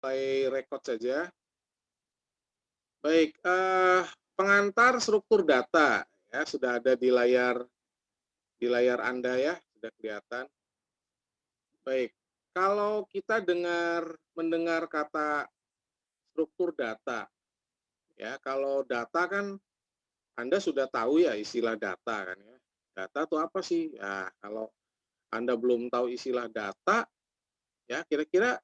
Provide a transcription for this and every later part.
Play record saja. Baik, pengantar struktur data ya sudah ada di layar Anda ya, sudah kelihatan. Baik, kalau kita mendengar kata struktur data, ya kalau data kan Anda sudah tahu ya istilah data kan ya. Data itu apa sih? Ya, kalau Anda belum tahu istilah data, ya kira-kira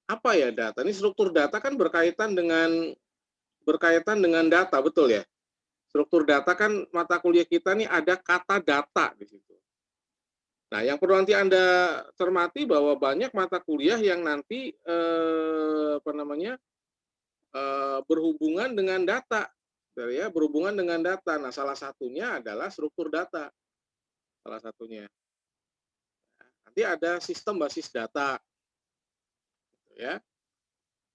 apa ya data? Ini struktur data kan berkaitan dengan data, betul ya? Struktur data kan mata kuliah kita nih ada kata data di situ. Nah, yang perlu nanti Anda cermati bahwa banyak mata kuliah yang nanti berhubungan dengan data, ya, berhubungan dengan data. Nah, salah satunya adalah struktur data, salah satunya. Nanti ada sistem basis data, ya,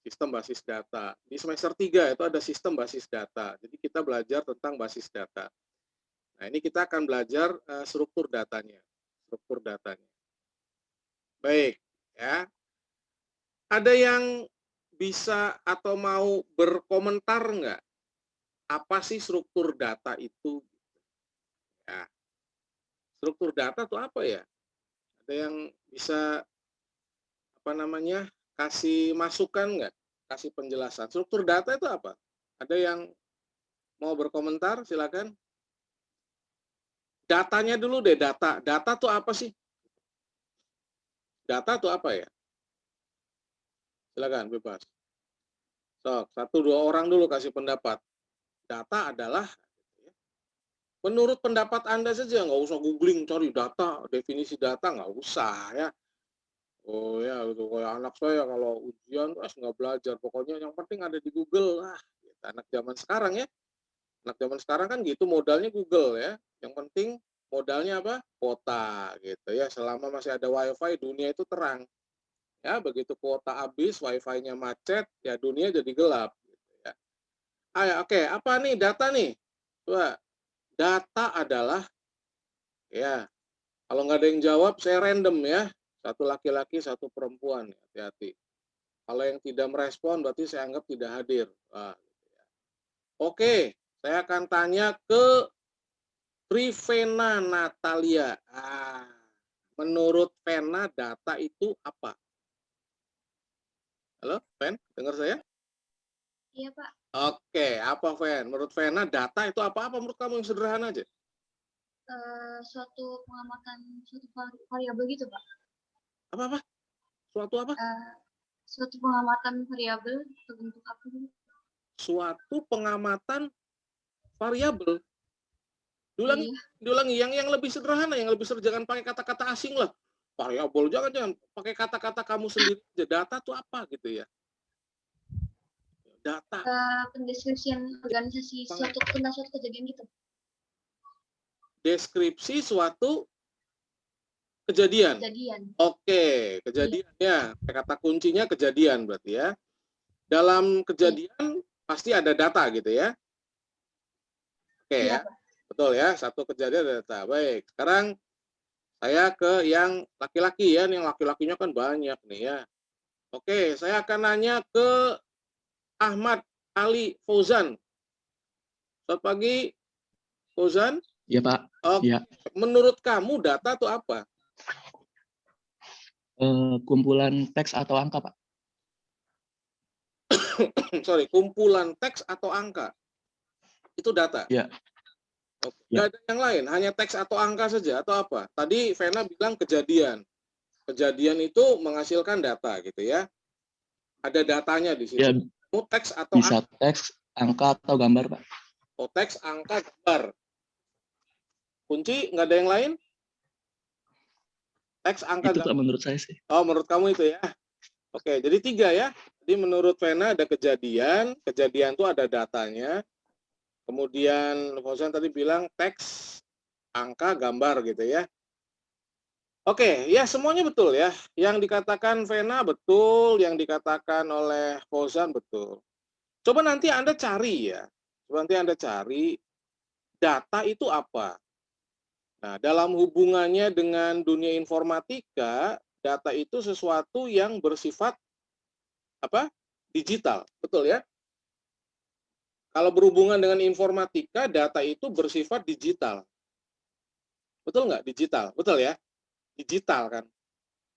sistem basis data. Di semester 3 itu ada sistem basis data. Jadi kita belajar tentang basis data. Nah, ini kita akan belajar struktur datanya, struktur datanya. Baik, ya. Ada yang bisa atau mau berkomentar nggak? Apa sih struktur data itu? Ya, struktur data itu apa ya? Ada yang bisa kasih masukan nggak? Kasih penjelasan. Struktur data itu apa? Ada yang mau berkomentar? Silakan. Datanya dulu deh, data. Data itu apa sih? Data itu apa ya? Silakan, bebas. So, 1-2 orang dulu kasih pendapat. Data adalah, menurut pendapat Anda saja, nggak usah googling cari data, definisi data nggak usah ya. Oh ya, itu kayak anak saya kalau ujian nggak belajar, pokoknya yang penting ada di Google lah. Gitu. Anak zaman sekarang ya, anak zaman sekarang kan gitu modalnya Google ya. Yang penting modalnya apa? Kuota gitu ya. Selama masih ada WiFi, dunia itu terang. Ya, begitu kuota habis, WiFi-nya macet, ya dunia jadi gelap. Gitu ya. Oke, apa nih data nih? Coba, data adalah, ya, kalau nggak ada yang jawab, saya random ya. Satu laki-laki, satu perempuan. Hati-hati. Kalau yang tidak merespon, berarti saya anggap tidak hadir. Nah, gitu ya. Oke, saya akan tanya ke Trivena Natalia. Menurut Vena, data itu apa? Halo, Ven, dengar saya? Iya, Pak. Oke, apa Ven? Menurut Vena, data itu apa-apa menurut kamu yang sederhana aja? Suatu pengamatan suatu variabel gitu, Pak. Apa-apa? Suatu apa? Suatu pengamatan variabel terbentuk apa gitu? Suatu pengamatan variabel. Diulangi, Iya. diulangi. Yang lebih sederhana, yang lebih sederhana. Jangan pakai kata-kata asing lah. Variabel, jangan pakai kata-kata kamu sendiri aja. Data itu apa gitu ya? Data. Pendeskripsian organisasi tentang suatu kejadian gitu. Deskripsi suatu kejadian. Oke, kejadian ya. Kata kuncinya kejadian berarti ya. Dalam kejadian pasti ada data gitu ya. Oke ya. Betul ya, satu kejadian ada data. Baik, sekarang saya ke yang laki-laki ya. Yang laki-lakinya kan banyak nih ya. Oke, saya akan nanya ke Ahmad Ali Fauzan. Selamat pagi, Fauzan. Iya, Pak. Oke. Ya. Menurut kamu data itu apa? Kumpulan teks atau angka, Pak. Sorry, kumpulan teks atau angka. Itu data. Ya. Oke. Nggak ada yang lain, hanya teks atau angka saja atau apa? Tadi Vena bilang kejadian. Kejadian itu menghasilkan data gitu ya. Ada datanya di situ. Ya, Teks atau bisa angka? teks, angka atau gambar, Pak. Oh, teks, angka, gambar. Kunci, nggak ada yang lain? Teks, angka, Itu, gambar. Pak, menurut saya sih. Oh, menurut kamu itu ya. Oke, jadi 3 ya. Jadi menurut Vena ada kejadian itu ada datanya. Kemudian Fauzan tadi bilang teks, angka, gambar gitu ya. Oke, ya semuanya betul ya. Yang dikatakan Vena betul, yang dikatakan oleh Fauzan betul. Coba nanti Anda cari ya. Coba nanti Anda cari data itu apa. Nah, dalam hubungannya dengan dunia informatika, data itu sesuatu yang bersifat digital, betul ya? Kalau berhubungan dengan informatika, data itu bersifat digital. Betul nggak? Digital, betul ya? Digital kan?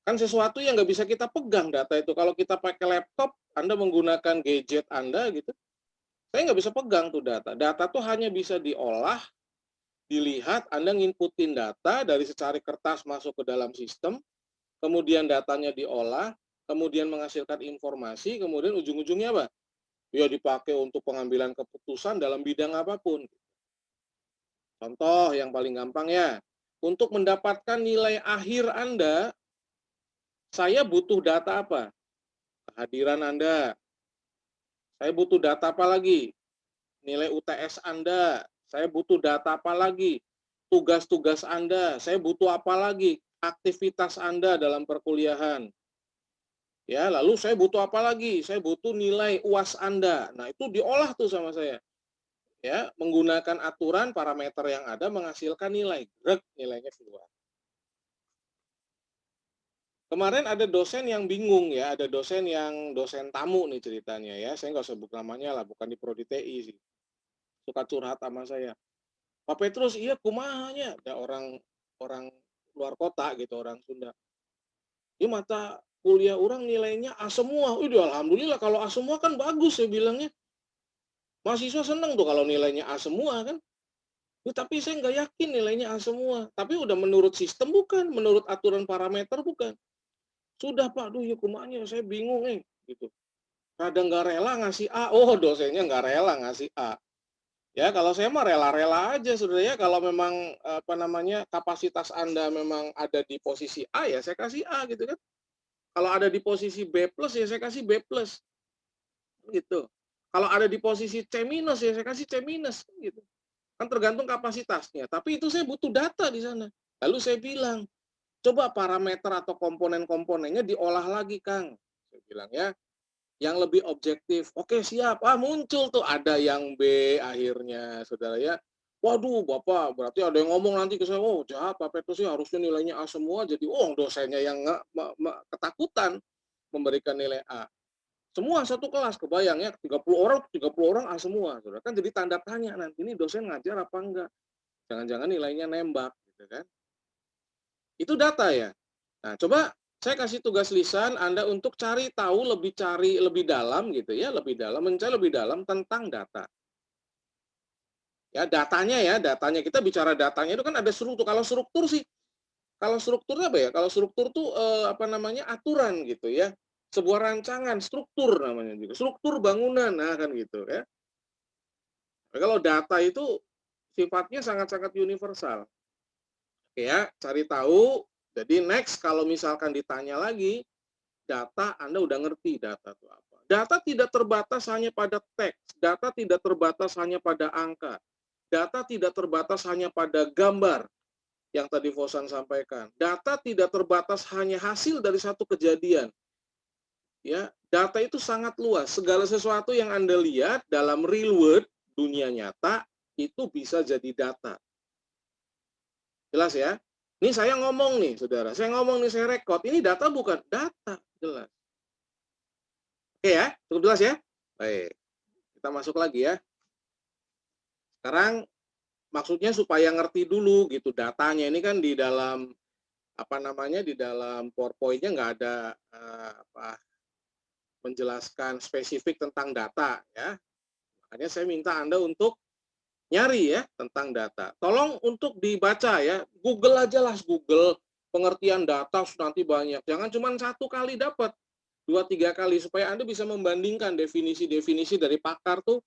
Kan sesuatu yang nggak bisa kita pegang data itu. Kalau kita pakai laptop, Anda menggunakan gadget Anda gitu, saya nggak bisa pegang tuh data. Data tuh hanya bisa diolah, dilihat, Anda nginputin data dari secari kertas masuk ke dalam sistem, kemudian datanya diolah, kemudian menghasilkan informasi, kemudian ujung-ujungnya apa? Ya dipakai untuk pengambilan keputusan dalam bidang apapun. Contoh yang paling gampang ya, untuk mendapatkan nilai akhir Anda, saya butuh data apa? Kehadiran Anda. Saya butuh data apa lagi? Nilai UTS Anda. Saya butuh data apa lagi? Tugas-tugas Anda. Saya butuh apa lagi? Aktivitas Anda dalam perkuliahan. Ya, lalu saya butuh apa lagi? Saya butuh nilai UAS Anda. Nah, itu diolah tuh sama saya. Ya, menggunakan aturan parameter yang ada menghasilkan nilai. Grek, nilainya keluar. Kemarin ada dosen yang bingung ya, ada dosen tamu nih ceritanya ya. Saya nggak sebut namanya lah, bukan di Prodi TI sih. Suka curhat sama saya. Pak Petrus, iya kumahanya. Ada orang luar kota gitu, orang Sunda. Ini mata kuliah orang nilainya A semua. Udah alhamdulillah kalau A semua kan bagus saya bilangnya. Mahasiswa seneng tuh kalau nilainya A semua kan. Ya, tapi saya nggak yakin nilainya A semua. Tapi udah menurut sistem bukan, menurut aturan parameter bukan. Sudah Pak, duh ya kumanya saya bingung gitu. Kadang nggak rela ngasih A, oh dosennya nggak rela ngasih A. Ya kalau saya mah rela-rela aja saudara ya, kalau memang kapasitas Anda memang ada di posisi A ya saya kasih A gitu kan. Kalau ada di posisi B plus ya saya kasih B plus gitu. Kalau ada di posisi C minus ya saya kasih C minus gitu. Kan tergantung kapasitasnya. Tapi itu saya butuh data di sana. Lalu saya bilang, coba parameter atau komponen-komponennya diolah lagi, Kang. Saya bilang ya, yang lebih objektif. Oke, siap. Muncul tuh ada yang B akhirnya, saudara ya. Waduh, Bapak, berarti ada yang ngomong nanti ke saya, oh jahat, Pak Petrus sih harusnya nilainya A semua, jadi dosennya yang ketakutan memberikan nilai A. Semua satu kelas, kebayang ya, 30 orang A semua. Saudara. Kan jadi tanda tanya nanti, ini dosen ngajar apa enggak? Jangan-jangan nilainya nembak, gitu kan. Itu data ya. Nah, coba saya kasih tugas lisan Anda untuk cari lebih dalam gitu ya, mencari lebih dalam tentang data. Ya, datanya kita bicara datanya itu kan ada struktur. Kalau strukturnya apa ya? Kalau struktur tuh aturan gitu ya. Sebuah rancangan, struktur namanya juga. Struktur bangunan, nah kan gitu ya. Kalau data itu sifatnya sangat-sangat universal. Oke ya, cari tahu. Jadi next kalau misalkan ditanya lagi, data Anda udah ngerti data itu apa. Data tidak terbatas hanya pada teks, data tidak terbatas hanya pada angka, data tidak terbatas hanya pada gambar yang tadi Fosan sampaikan. Data tidak terbatas hanya hasil dari satu kejadian. Ya, data itu sangat luas. Segala sesuatu yang Anda lihat dalam real world, dunia nyata, itu bisa jadi data. Jelas ya? Ini saya ngomong nih, saudara. Saya ngomong nih, saya rekod. Ini data bukan? Data, jelas. Oke ya, cukup jelas ya? Baik, kita masuk lagi ya. Sekarang maksudnya supaya ngerti dulu gitu datanya. Ini kan di dalam di dalam PowerPoint-nya nggak ada menjelaskan spesifik tentang data ya. Makanya saya minta Anda untuk nyari ya tentang data. Tolong untuk dibaca ya. Google aja lah, Google pengertian data nanti banyak. Jangan cuma satu kali dapat, 2-3 kali supaya Anda bisa membandingkan definisi-definisi dari pakar tuh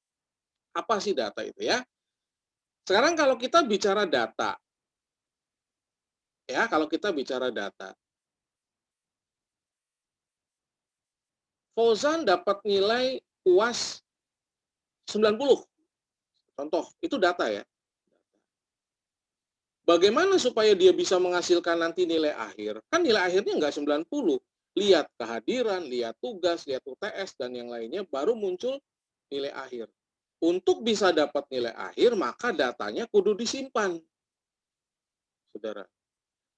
apa sih data itu ya. Sekarang kalau kita bicara data, Fauzan dapat nilai UAS 90. Contoh, itu data ya. Bagaimana supaya dia bisa menghasilkan nanti nilai akhir? Kan nilai akhirnya nggak 90. Lihat kehadiran, lihat tugas, lihat UTS, dan yang lainnya, baru muncul nilai akhir. Untuk bisa dapat nilai akhir, maka datanya kudu disimpan. Saudara.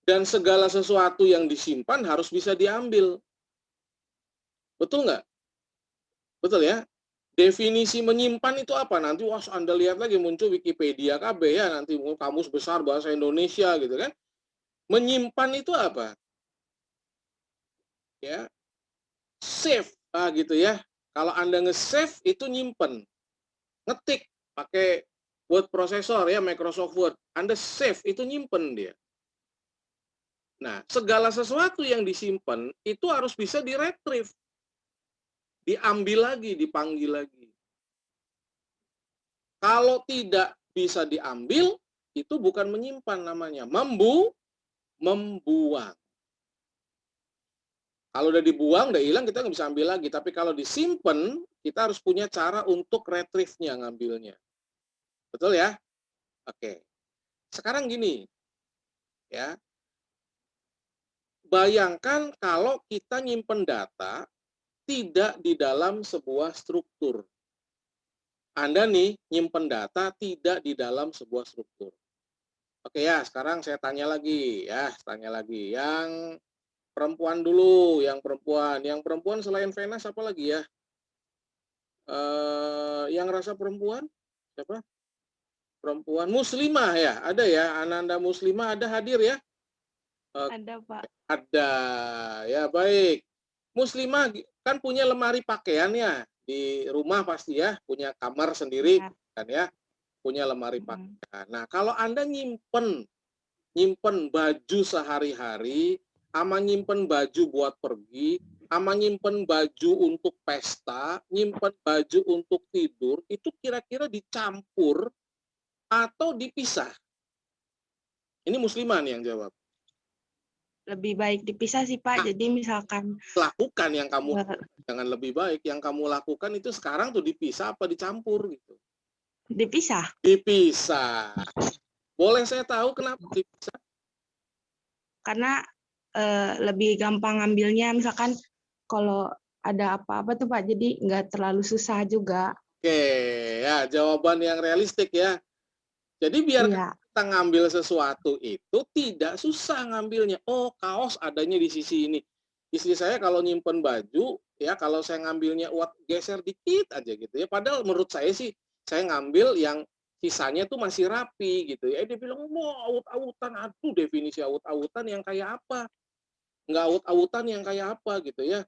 Dan segala sesuatu yang disimpan harus bisa diambil. Betul nggak? Betul ya? Definisi menyimpan itu apa? Nanti wah Anda lihat lagi muncul Wikipedia KB ya, nanti kamus besar bahasa Indonesia gitu kan. Menyimpan itu apa? Ya, save gitu ya. Kalau Anda nge-save itu nyimpen. Ngetik pakai word processor ya, Microsoft Word. Anda save itu nyimpen dia. Nah, segala sesuatu yang disimpan itu harus bisa di-retrieve. Diambil lagi, dipanggil lagi. Kalau tidak bisa diambil, itu bukan menyimpan namanya. Membuang. Kalau udah dibuang, udah hilang, kita nggak bisa ambil lagi. Tapi kalau disimpan, kita harus punya cara untuk retrieve-nya, ngambilnya. Betul ya? Oke. Sekarang gini, ya. Bayangkan kalau kita nyimpen data tidak di dalam sebuah struktur. Anda nih nyimpen data tidak di dalam sebuah struktur. Oke ya, sekarang saya tanya lagi ya, Yang perempuan dulu, yang perempuan. Yang perempuan selain Venus apa lagi ya? Yang rasa perempuan? Siapa? Perempuan muslimah ya, ada ya, Ananda muslimah ada hadir ya? Ada, Pak. Ada, ya baik. Muslimah kan punya lemari pakaiannya di rumah pasti ya, punya kamar sendiri Ya. kan ya, punya lemari pakaian. Nah, kalau Anda nyimpen baju sehari-hari, ama nyimpen baju buat pergi, ama nyimpen baju untuk pesta, nyimpen baju untuk tidur, itu kira-kira dicampur atau dipisah? Ini muslimah nih yang jawab. Lebih baik dipisah sih, Pak. Jadi misalkan Lakukan yang kamu jangan lebih baik, yang kamu lakukan itu sekarang tuh dipisah apa dicampur gitu. dipisah. Dipisah. Boleh saya tahu kenapa dipisah? Karena lebih gampang ngambilnya. Misalkan kalau ada apa-apa tuh, Pak, jadi nggak terlalu susah juga. Oke, ya jawaban yang realistik ya. Jadi biar kita ngambil sesuatu itu tidak susah ngambilnya. Oh, kaos adanya di sisi ini. Istri saya kalau nyimpen baju, ya kalau saya ngambilnya geser dikit aja gitu ya. Padahal menurut saya sih, saya ngambil yang sisanya tuh masih rapi gitu ya. Dia bilang, mau aut-autan. Aduh, definisi aut-autan yang kayak apa? Nggak aut-autan yang kayak apa gitu ya.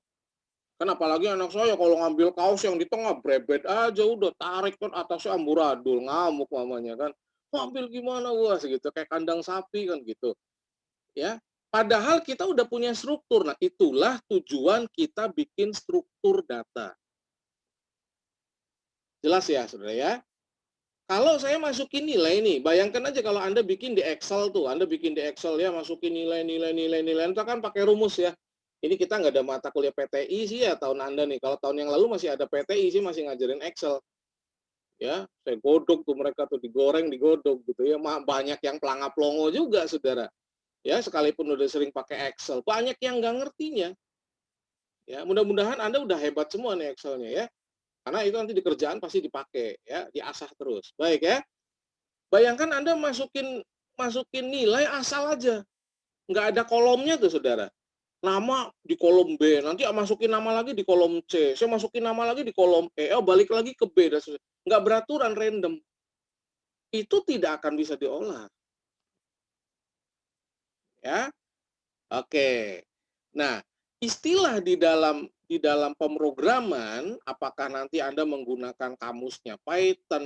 Kan apalagi anak saya kalau ngambil kaos yang di tengah brebet aja udah tarik kan atasnya amburadul, ngamuk mamanya kan. Ngambil gimana gua segitu kayak kandang sapi kan gitu. Ya. Padahal kita udah punya struktur. Nah, itulah tujuan kita bikin struktur data. Jelas ya, Saudara ya? Kalau saya masukin nilai nih, bayangkan aja kalau Anda bikin di Excel tuh, Anda bikin di Excel ya, masukin nilai, itu kan pakai rumus ya. Ini kita nggak ada mata kuliah PTI sih ya tahun Anda nih. Kalau tahun yang lalu masih ada PTI sih, masih ngajarin Excel. Ya, saya godok tuh mereka tuh digoreng, digodok gitu ya. Banyak yang pelangap-longo juga, Saudara. Ya, sekalipun udah sering pakai Excel, banyak yang nggak ngertinya. Ya, mudah-mudahan Anda udah hebat semua nih Excelnya ya. Karena itu nanti di kerjaan pasti dipakai ya, diasah terus. Baik ya. Bayangkan Anda masukin nilai asal aja. Nggak ada kolomnya tuh, Saudara. Nama di kolom B, nanti masukin nama lagi di kolom C, saya masukin nama lagi di kolom E, balik lagi ke B, dan nggak beraturan, random. Itu tidak akan bisa diolah. Ya, oke. Nah, istilah di dalam pemrograman, apakah nanti Anda menggunakan kamusnya Python,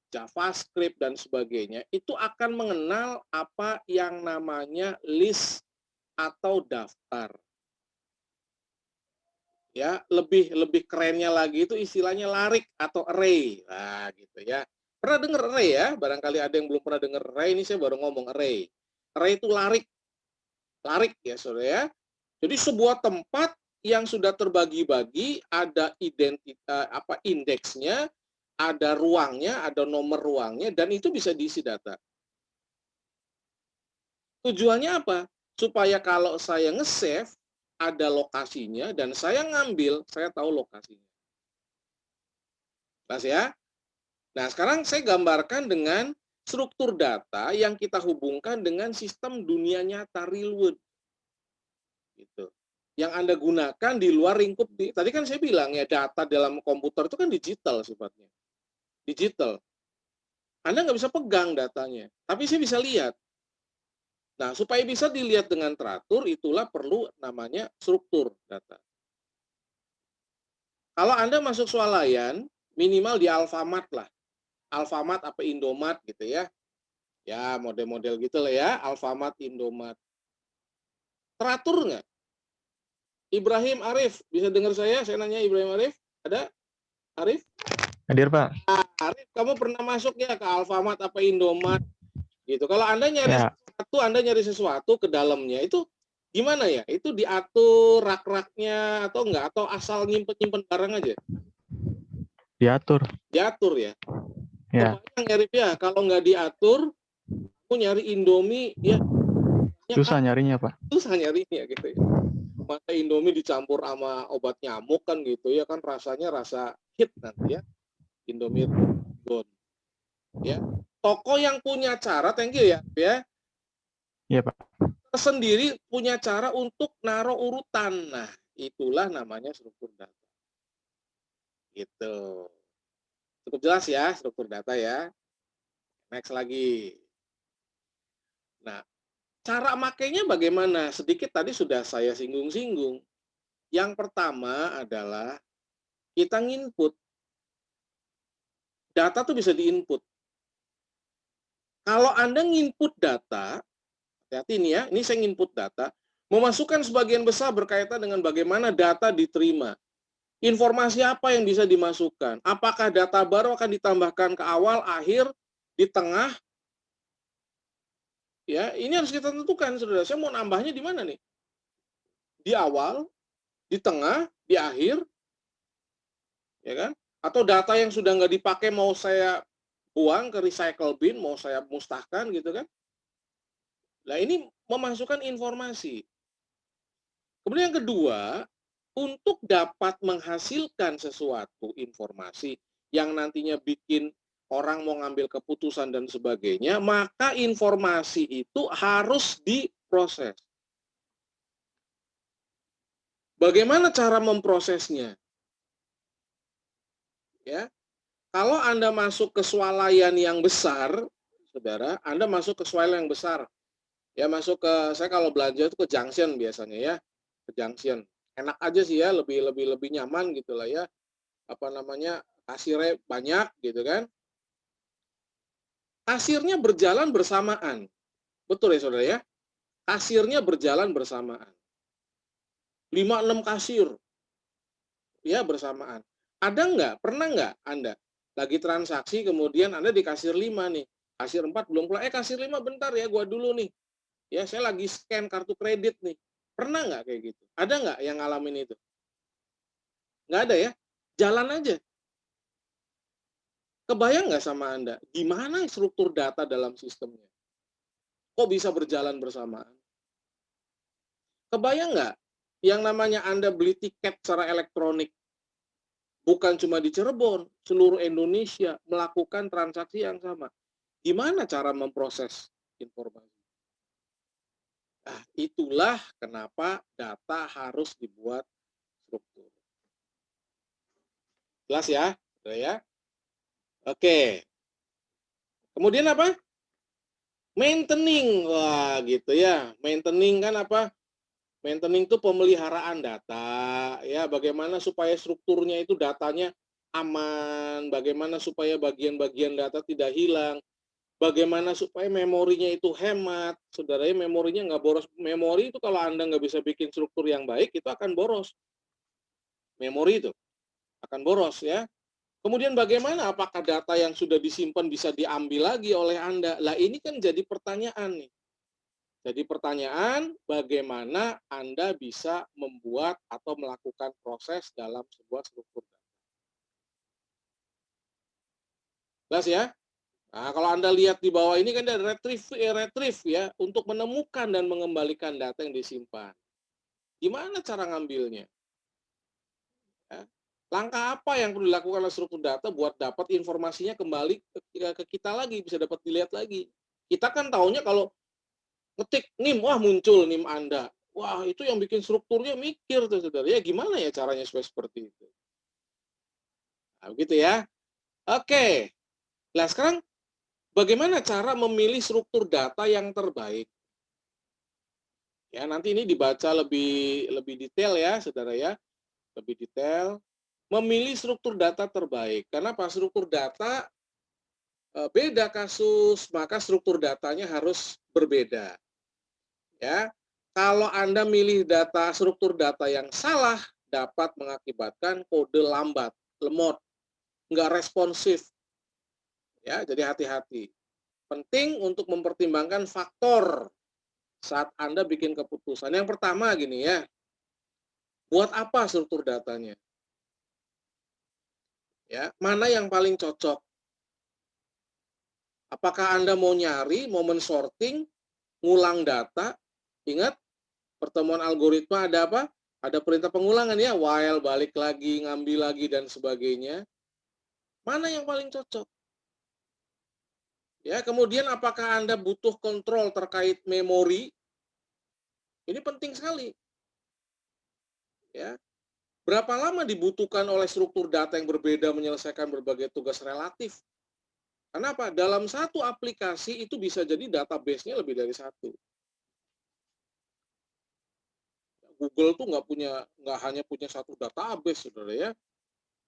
JavaScript, dan sebagainya, itu akan mengenal apa yang namanya list atau daftar. Ya, lebih kerennya lagi itu istilahnya larik atau array. Nah, gitu ya. Pernah dengar array ya? Barangkali ada yang belum pernah dengar array, ini saya baru ngomong array. Array itu larik. Larik ya, Saudara ya. Jadi sebuah tempat yang sudah terbagi-bagi, ada indeksnya, ada ruangnya, ada nomor ruangnya, dan itu bisa diisi data. Tujuannya apa? Supaya kalau saya nge-save, ada lokasinya, dan saya ngambil, saya tahu lokasinya. Jelas ya? Nah, sekarang saya gambarkan dengan struktur data yang kita hubungkan dengan sistem dunia nyata real world. Gitu. yang Anda gunakan di luar lingkup. Tadi kan saya bilang ya, data dalam komputer itu kan digital sifatnya. Digital. Anda nggak bisa pegang datanya, tapi saya bisa lihat. Nah, supaya bisa dilihat dengan teratur, itulah perlu namanya struktur data. Kalau Anda masuk swalayan, minimal di Alfamart lah. Alfamart apa Indomart gitu ya. Ya, model-model gitu lah ya, Alfamart, Indomart. Teratur nggak? Ibrahim Arif, bisa dengar saya? Saya nanya Ibrahim Arif, ada? Arif? Hadir, Pak. Arif, kamu pernah masuk ya ke Alfamart apa Indomart? Gitu. Kalau Anda nyari Ya. sesuatu ke dalamnya, itu gimana ya? Itu diatur rak-raknya atau enggak? Atau asal nyimpen-nyimpen barang aja? Diatur. Diatur ya? Ya. Kebayang ya, Rif ya, kalau nggak diatur, aku nyari Indomie, ya Susah nyarinya, Pak. susah nyarinya gitu ya. Masa Indomie dicampur sama obat nyamuk kan gitu ya, kan rasanya rasa hit nanti ya. Indomie Rebon. Ya. Toko yang punya cara, thank you ya, Iya, Pak. sendiri punya cara untuk naruh urutan. Nah, itulah namanya struktur data. Gitu. Cukup jelas ya struktur data ya. Next lagi. Nah, cara makainya bagaimana? Sedikit tadi sudah saya singgung-singgung. Yang pertama adalah kita nginput. Data tuh bisa diinput. Kalau Anda nginput data, hati-hati nih ya, ini saya nginput data, memasukkan sebagian besar berkaitan dengan bagaimana data diterima. Informasi apa yang bisa dimasukkan? Apakah data baru akan ditambahkan ke awal, akhir, di tengah? Ya, ini harus kita tentukan, saudara. Saya mau nambahnya di mana nih? Di awal, di tengah, di akhir, ya kan? Atau data yang sudah nggak dipakai mau saya buang ke recycle bin, mau saya mustahkan gitu kan? Nah, ini memasukkan informasi. Kemudian yang kedua, untuk dapat menghasilkan sesuatu informasi yang nantinya bikin orang mau ngambil keputusan dan sebagainya, maka informasi itu harus diproses. Bagaimana cara memprosesnya? Ya, kalau Anda masuk ke swalayan yang besar, saudara, Anda masuk ke swalayan yang besar, ya masuk ke, saya kalau belanja itu ke junction biasanya ya, ke junction. Enak aja sih ya, lebih nyaman gitulah ya. Apa namanya, kasirnya banyak gitu kan. Kasirnya berjalan bersamaan. Betul ya saudara ya? Kasirnya berjalan bersamaan. 5-6 kasir ya bersamaan. Ada nggak? Pernah nggak Anda lagi transaksi kemudian Anda di kasir 5 nih. Kasir 4 belum keluar. Kasir 5 bentar ya, gua dulu nih. Ya, saya lagi scan kartu kredit nih. Pernah nggak kayak gitu? Ada nggak yang ngalamin itu? Nggak ada ya? Jalan aja. Kebayang nggak sama Anda? Gimana struktur data dalam sistemnya? Kok bisa berjalan bersamaan? Kebayang nggak? Yang namanya Anda beli tiket secara elektronik, bukan cuma di Cirebon, seluruh Indonesia melakukan transaksi yang sama. Gimana cara memproses informasi? Nah, itulah kenapa data harus dibuat struktur. Jelas ya? Udah ya? Oke. Kemudian apa? Maintaining. Wah, gitu ya. Maintaining kan apa? Maintaining itu pemeliharaan data, ya bagaimana supaya strukturnya itu datanya aman, bagaimana supaya bagian-bagian data tidak hilang, bagaimana supaya memorinya itu hemat, saudaranya memorinya nggak boros. Memori itu kalau Anda nggak bisa bikin struktur yang baik, itu akan boros. Memori itu akan boros ya. Kemudian bagaimana apakah data yang sudah disimpan bisa diambil lagi oleh Anda? Lah ini kan jadi pertanyaan nih. Jadi pertanyaan, bagaimana Anda bisa membuat atau melakukan proses dalam sebuah struktur data. Jelas ya? Nah, kalau Anda lihat di bawah ini kan ada retrieve ya, untuk menemukan dan mengembalikan data yang disimpan. Gimana cara ngambilnya? Ya. Langkah apa yang perlu dilakukan oleh struktur data buat dapat informasinya kembali ke kita lagi, bisa dapat dilihat lagi. Kita kan taunya kalau ngetik NIM, wah muncul NIM Anda. Wah, itu yang bikin strukturnya mikir tuh, saudara. Ya, gimana ya caranya supaya seperti itu? Nah, begitu ya. Oke. Nah, sekarang bagaimana cara memilih struktur data yang terbaik? Ya, nanti ini dibaca lebih detail ya, saudara ya. Lebih detail. Memilih struktur data terbaik. Karena pas struktur data beda kasus, maka struktur datanya harus berbeda. Ya. Kalau Anda milih struktur data yang salah, dapat mengakibatkan kode lambat, lemot, nggak responsif. Ya, jadi hati-hati. Penting untuk mempertimbangkan faktor saat Anda bikin keputusan. Yang pertama gini ya, buat apa struktur datanya? Ya, mana yang paling cocok? Apakah Anda mau nyari, mau men-sorting, ngulang data? Ingat, pertemuan algoritma ada apa? Ada perintah pengulangan ya, while, balik lagi, ngambil lagi, dan sebagainya. Mana yang paling cocok? Ya, kemudian apakah Anda butuh kontrol terkait memori? Ini penting sekali. Ya. Berapa lama dibutuhkan oleh struktur data yang berbeda menyelesaikan berbagai tugas relatif? Kenapa? Dalam satu aplikasi itu bisa jadi database-nya lebih dari satu. Google tuh nggak hanya punya satu database, saudara ya,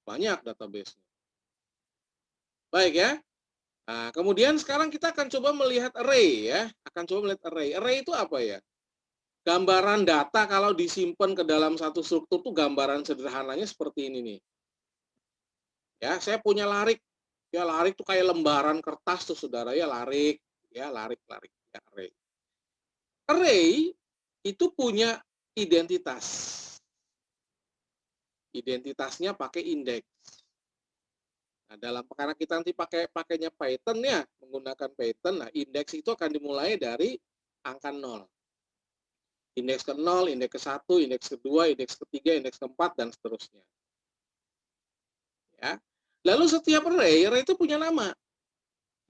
banyak database-nya. Baik ya. Nah, kemudian sekarang kita akan coba melihat array ya, Array itu apa ya? Gambaran data kalau disimpan ke dalam satu struktur tuh gambaran sederhananya seperti ini nih. Ya, saya punya larik. Ya, larik tuh kayak lembaran kertas tuh, saudara ya, larik. Ya, larik ya, array. Array itu punya identitas. Identitasnya pakai indeks. Nah, karena kita nanti pakainya Python ya, menggunakan Python, nah indeks itu akan dimulai dari angka 0. Indeks ke 0, indeks ke 1, indeks ke-2, indeks ke-3, indeks ke-4, dan seterusnya. Ya. Lalu setiap array itu punya nama.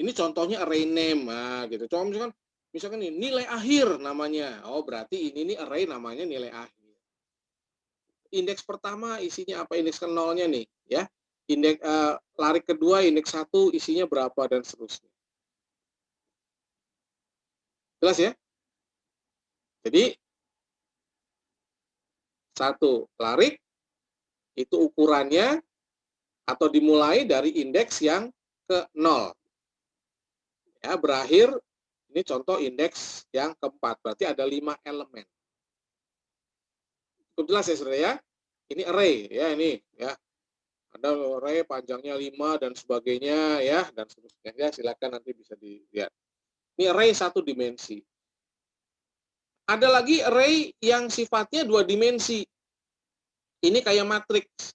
Ini contohnya array name, nah, gitu. Contoh misalkan ini nilai akhir namanya. Oh, berarti ini nih array namanya nilai akhir. Indeks pertama isinya apa? Indeks ke 0-nya nih, ya. Indeks larik kedua, indeks 1 isinya berapa dan seterusnya. Jelas ya? Jadi satu larik itu ukurannya atau dimulai dari indeks yang ke 0. Ya, berakhir ini contoh indeks yang keempat. Berarti ada 5 elemen. Cukup jelas ya, saudara ya? Ini array ya, ini ya. Ada array panjangnya 5 dan sebagainya ya, dan seterusnya ya, silakan nanti bisa dilihat. Ini array satu dimensi. Ada lagi array yang sifatnya 2 dimensi. Ini kayak matriks.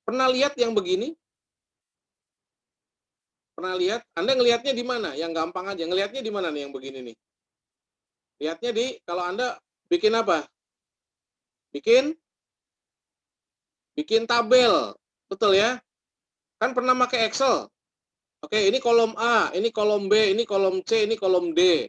Pernah lihat yang begini? Pernah lihat? Anda ngelihatnya di mana? Yang gampang aja. Ngelihatnya di mana nih yang begini nih? Lihatnya kalau Anda bikin apa? Bikin tabel. Betul ya? Kan pernah pakai Excel. Oke, ini kolom A, ini kolom B, ini kolom C, ini kolom D.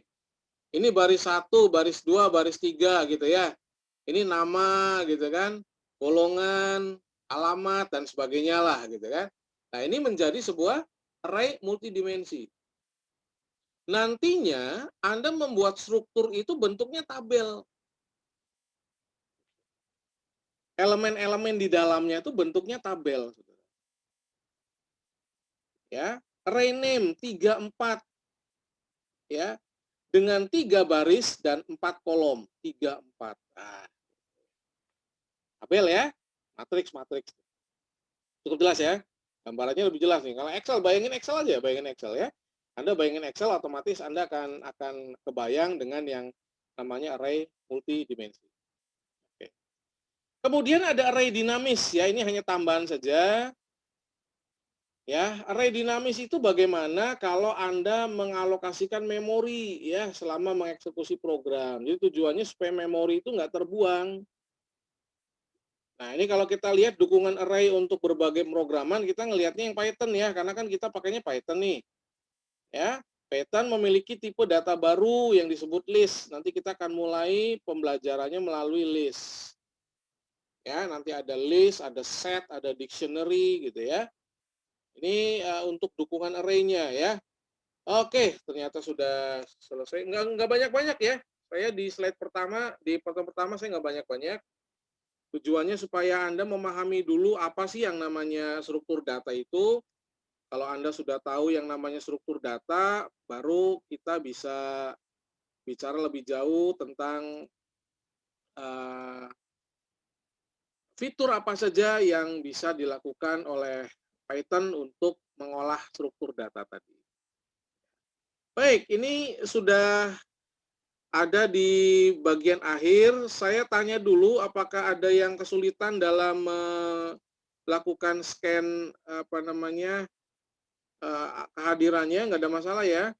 Ini baris 1, baris 2, baris 3 gitu ya. Ini nama gitu kan, golongan, alamat, dan sebagainya lah gitu kan. Nah, ini menjadi sebuah array multidimensi. Nantinya Anda membuat struktur itu bentuknya tabel. Elemen-elemen di dalamnya itu bentuknya tabel. Ya, array name 3, 4. Ya, dengan 3 baris dan 4 kolom. 3, 4. Nah, tabel ya, matriks. Cukup jelas ya? Gambarannya lebih jelas nih. Kalau Excel, bayangin Excel ya. Anda bayangin Excel, otomatis Anda akan kebayang dengan yang namanya array multidimensi. Oke. Kemudian ada array dinamis ya, ini hanya tambahan saja. Ya, array dinamis itu bagaimana kalau Anda mengalokasikan memori ya selama mengeksekusi program. Jadi tujuannya supaya memori itu nggak terbuang. Nah, ini kalau kita lihat dukungan array untuk berbagai pemrograman, kita ngelihatnya yang Python ya, karena kan kita pakainya Python nih. Ya. Python memiliki tipe data baru yang disebut list. Nanti kita akan mulai pembelajarannya melalui list. Ya, nanti ada list, ada set, ada dictionary gitu ya. Ini untuk dukungan array-nya ya. Oke, ternyata sudah selesai. Nggak banyak-banyak ya. Saya di slide pertama, di pertama saya nggak banyak-banyak. Tujuannya supaya Anda memahami dulu apa sih yang namanya struktur data itu. Kalau Anda sudah tahu yang namanya struktur data, baru kita bisa bicara lebih jauh tentang fitur apa saja yang bisa dilakukan oleh Python untuk mengolah struktur data tadi. Baik, ini sudah ada di bagian akhir. Saya tanya dulu apakah ada yang kesulitan dalam melakukan scan kehadirannya. Nggak ada masalah ya.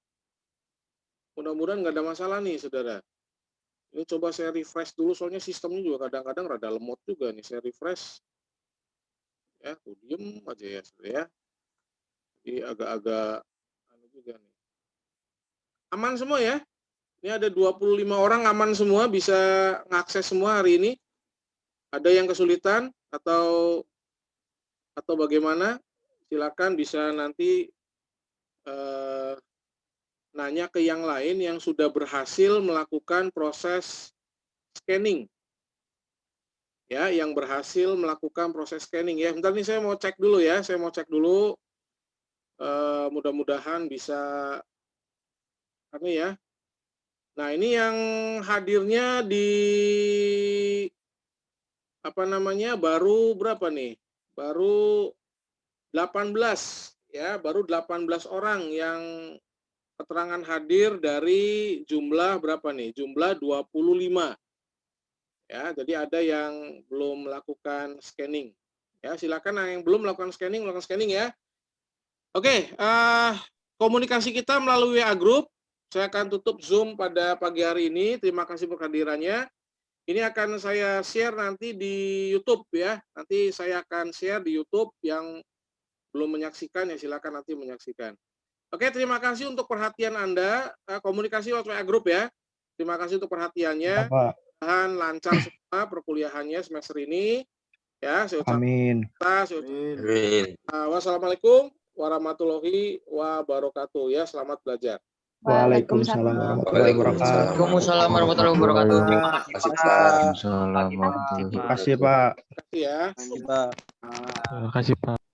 Mudah-mudahan nggak ada masalah nih, saudara. Ini coba saya refresh dulu, soalnya sistemnya juga kadang-kadang rada lemot juga nih. Saya refresh. Ya, tuh diem aja ya, saudara ya. Jadi agak-agak juga nih. Aman semua ya? Ini ada 25 orang aman semua, bisa ngakses semua hari ini. Ada yang kesulitan atau bagaimana? Silakan bisa nanti nanya ke yang lain yang sudah berhasil melakukan proses scanning. Ya, yang berhasil melakukan proses scanning ya. Bentar nih saya mau cek dulu ya, mudah-mudahan bisa ya. Nah, ini yang hadirnya di baru berapa nih? Baru 18 ya, baru 18 orang yang keterangan hadir dari jumlah berapa nih? Jumlah 25. Ya, jadi ada yang belum melakukan scanning. Ya, silakan yang belum melakukan scanning ya. Oke, komunikasi kita melalui WA Group. Saya akan tutup Zoom pada pagi hari ini. Terima kasih kehadirannya. Ini akan saya share nanti di YouTube ya. Nanti saya akan share di YouTube. Yang belum menyaksikan ya silakan nanti menyaksikan. Oke, terima kasih untuk perhatian Anda. Komunikasi lewat WA Group ya. Terima kasih untuk perhatiannya. Mudah-mudahan lancar semua perkuliahannya semester ini. Ya, saya ucapkan. Amin. Wassalamualaikum warahmatullahi wabarakatuh ya. Selamat belajar. Waalaikumsalam warahmatullahi wabarakatuh. Waalaikumsalam warahmatullahi wabarakatuh. Terima kasih, Pak. Assalamualaikum. Terima kasih, Pak. Terima kasih ya. Terima kasih, Pak. Terima kasih, Pak.